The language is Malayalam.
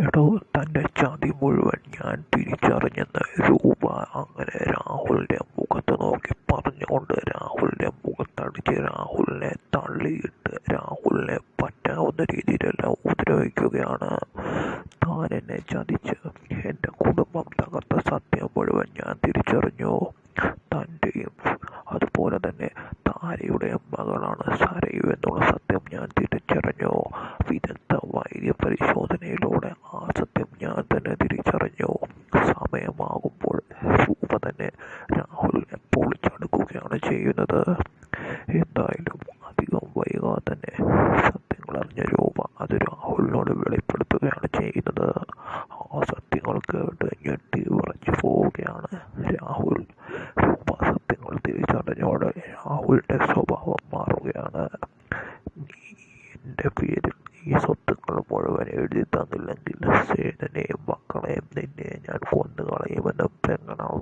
എടോ, തൻ്റെ ചതി മുഴുവൻ ഞാൻ തിരിച്ചറിഞ്ഞെന്ന് രൂപ അങ്ങനെ രാഹുലിൻ്റെ മുഖത്ത് നോക്കി പറഞ്ഞുകൊണ്ട് രാഹുലിൻ്റെ മുഖത്തടിച്ച് രാഹുലിനെ തള്ളിയിട്ട് രാഹുലിനെ പറ്റാവുന്ന രീതിയിലെല്ലാം ഉപദ്രവിക്കുകയാണ്. താൻ എന്നെ ചതിച്ച് എൻ്റെ കുടുംബം തകർത്ത സത്യം മുഴുവൻ ഞാൻ തിരിച്ചറിഞ്ഞു. തൻ്റെയും അതുപോലെ തന്നെ താരയുടെയും മകളാണ് സരയു എന്നുള്ള സത്യം ഞാൻ തിരിച്ചറിഞ്ഞു. വിദഗ്ധ വൈദ്യ പരിശോധനയിലൂടെ ആ സത്യം ഞാൻ തന്നെ തിരിച്ചറിഞ്ഞു. സമയമാകുമ്പോൾ രൂപ തന്നെ രാഹുലിനെ പൊളിച്ചെടുക്കുകയാണ് ചെയ്യുന്നത്. എന്തായാലും അധികം വൈകാതെ തന്നെ സത്യങ്ങൾ അറിഞ്ഞ രൂപ അത് രാഹുലിനോട് വെളിപ്പെടുത്തുകയാണ് ചെയ്യുന്നത്. ആ സത്യങ്ങൾ കേട്ട് ഞെട്ടി വിറച്ചു പോവുകയാണ് രാഹുൽ. രൂപ സത്യങ്ങൾ തിരിച്ചറിഞ്ഞോടെ രാഹുലിൻ്റെ സ്വഭാവം മാറുകയാണ്. നീ എൻ്റെ പേരിൽ ഈ സ്വത്തുക്കൾ മുഴുവൻ എഴുതി തന്നില്ലെങ്കിൽ സേനനെയും മക്കളെയും നിന്നെ ഞാൻ കൊന്നുകളയുമെന്ന് പെങ്ങളാണ്